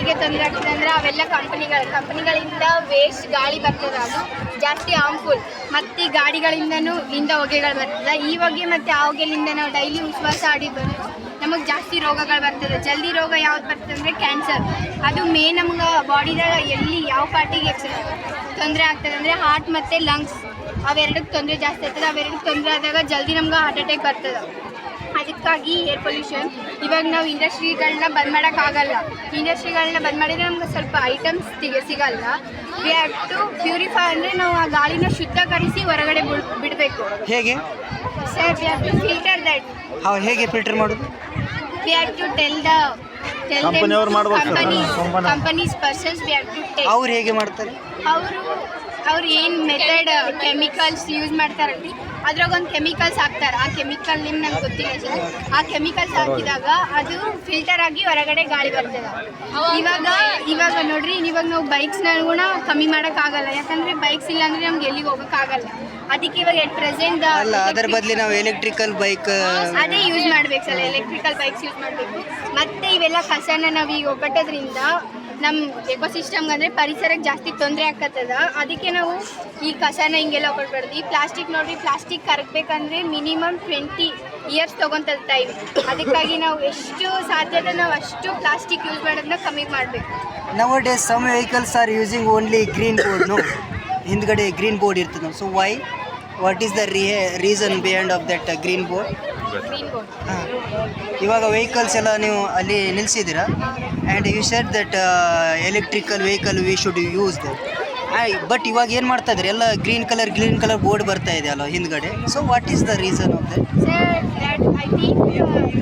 ಯಾರಿಗೆ ತೊಂದರೆ ಆಗ್ತದೆ ಅಂದರೆ ಅವೆಲ್ಲ ಕಂಪನಿಗಳಿಂದ ವೇಸ್ಟ್ ಗಾಳಿ ಬರ್ತದೆ, ಅದು ಜಾಸ್ತಿ ಹಾರ್ಮ್ಫುಲ್. ಮತ್ತು ಈ ಗಾಡಿಗಳಿಂದನೂ ಹೊಗೆಗಳು ಬರ್ತದೆ. ಈ ಹೊಗೆ ಮತ್ತು ಆ ಹೊಗೆಲಿಂದ ನಾವು ಡೈಲಿ ಉಚ್ಛ್ವಾಸ ಆಡಿ ಬಂದು ನಮಗೆ ಜಾಸ್ತಿ ರೋಗಗಳು ಬರ್ತದೆ. ಜಲ್ದಿ ರೋಗ ಯಾವ್ದು ಬರ್ತದೆ ಅಂದರೆ ಕ್ಯಾನ್ಸರ್. ಅದು ಮೇನ್ ನಮ್ಗೆ ಬಾಡಿದಾಗ ಎಲ್ಲಿ ಯಾವ ಪಾರ್ಟಿಗೆ ತೊಂದರೆ ಆಗ್ತದೆ ಅಂದರೆ ಹಾರ್ಟ್ ಮತ್ತು ಲಂಗ್ಸ್, ಅವೆರಡಕ್ಕೆ ತೊಂದರೆ ಜಾಸ್ತಿ ಆಗ್ತದೆ. ಅವೆರಡಕ್ಕೆ ತೊಂದರೆ ಆದಾಗ ಜಲ್ದಿ ನಮ್ಗೆ ಹಾರ್ಟ್ ಅಟ್ಯಾಕ್ ಬರ್ತದೆ. ಅದಕ್ಕಾಗಿ ಏರ್ ಪೊಲ್ಯೂಷನ್ ಇವಾಗ ನಾವು ಇಂಡಸ್ಟ್ರಿಗಳನ್ನ ಬಂದ್ ಮಾಡೋಕ್ಕಾಗಲ್ಲ. ಇಂಡಸ್ಟ್ರಿಗಳನ್ನ ಬಂದ್ ಮಾಡಿದರೆ ನಮ್ಗೆ ಸ್ವಲ್ಪ ಐಟಮ್ಸ್ ಸಿಗಲ್ಲ. ವಿ ಹ್ಯಾವ್ ಟು ಪ್ಯೂರಿಫೈ ಅಂದರೆ ನಾವು ಆ ಗಾಳಿನ ಶುದ್ಧೀಕರಿಸಿ ಹೊರಗಡೆ ಬಿಡಬೇಕು. ಹೇಗೆ sir, we have to filter that. ಹೇಗೆ ಫಿಲ್ಟರ್ ಮಾಡೋದು? We have to tell companies persons. We have to tell ಅವ್ರು ಹೇಗೆ ಮಾಡ್ತಾರೆ? ಅವ್ರು ಏನು ಮೆಥಡ್ ಕೆಮಿಕಲ್ಸ್ ಯೂಸ್ ಮಾಡ್ತಾರಲ್ಲಿ ಅದ್ರಾಗ ಒಂದು ಕೆಮಿಕಲ್ಸ್ ಹಾಕ್ತಾರೆ. ಆ ಕೆಮಿಕಲ್ ನಿಮ್ಗೆ ನಂಗೆ ಗೊತ್ತಿಲ್ಲ ಸರ್. ಆ ಕೆಮಿಕಲ್ಸ್ ಹಾಕಿದಾಗ ಅದು ಫಿಲ್ಟರ್ ಆಗಿ ಹೊರಗಡೆ ಗಾಳಿ ಬರ್ತದೆ. ಇವಾಗ ನೋಡ್ರಿ, ಇವಾಗ ನಾವು ಬೈಕ್ಸ್ನ ಕೂಡ ಕಮ್ಮಿ ಮಾಡೋಕ್ಕಾಗಲ್ಲ. ಯಾಕಂದರೆ ಬೈಕ್ಸ್ ಇಲ್ಲ ಅಂದರೆ ನಮ್ಗೆ ಎಲ್ಲಿಗೆ ಹೋಗೋಕ್ಕಾಗಲ್ಲ. ಅದಕ್ಕೆ ಇವಾಗ ಎಟ್ ಪ್ರೆಸೆಂಟ್ ಅದರ ಬದಲಿ ನಾವು ಎಲೆಕ್ಟ್ರಿಕಲ್ ಬೈಕ್ ಅದೇ ಯೂಸ್ ಮಾಡ್ಬೇಕು ಸರ್. ಎಲೆಕ್ಟ್ರಿಕಲ್ ಬೈಕ್ಸ್ ಯೂಸ್ ಮಾಡಬೇಕು. ಮತ್ತು ಇವೆಲ್ಲ ಕಸನ ನಾವು ಈಗ ಒಕ್ಕಟ್ಟೋದ್ರಿಂದ ನಮ್ಮ ಎಕೋಸಿಸ್ಟಮ್ಗೆ ಅಂದರೆ ಪರಿಸರಕ್ಕೆ ಜಾಸ್ತಿ ತೊಂದರೆ ಆಗ್ತದ. ಅದಕ್ಕೆ ನಾವು ಈ ಕಸನ ಹಿಂಗೆಲ್ಲ ಒಕ್ಕಟ್ಬಾರ್ದು. ಈ ಪ್ಲಾಸ್ಟಿಕ್ ನೋಡಿರಿ, ಪ್ಲಾಸ್ಟಿಕ್ ಕರಗಬೇಕಂದ್ರೆ ಮಿನಿಮಮ್ 20 ಇಯರ್ಸ್ ತೊಗೊತದ ಟೈಮ್. ಅದಕ್ಕಾಗಿ ನಾವು ಎಷ್ಟು ಸಾಧ್ಯತೆ ನಾವು ಅಷ್ಟು ಪ್ಲಾಸ್ಟಿಕ್ ಯೂಸ್ ಮಾಡೋದನ್ನ ಕಮ್ಮಿ ಮಾಡಬೇಕು. Nowadays some vehicles are using only green board, no? ಹಿಂದ್ಗಡೆ ಗ್ರೀನ್ ಬೋರ್ಡ್ ಇರ್ತದೆ. So why, what is the reason behind of that green board? ಇವಾಗ ವೆಹಿಕಲ್ಸ್ ಎಲ್ಲ ನೀವು ಅಲ್ಲಿ ನಿಲ್ಲಿಸಿದ್ದೀರಾ, and you said that electrical vehicle we should use that. But ಇವಾಗ ಏನು ಮಾಡ್ತಾ ಇದ್ದಾರೆ, ಎಲ್ಲ ಗ್ರೀನ್ ಕಲರ್ ಬೋರ್ಡ್ ಬರ್ತಾ ಇದೆ ಅಲ್ಲ ಹಿಂದ್ಗಡೆ. So what is the reason of that? Sir, that I think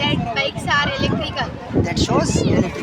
that bikes are electrical. That shows electrical.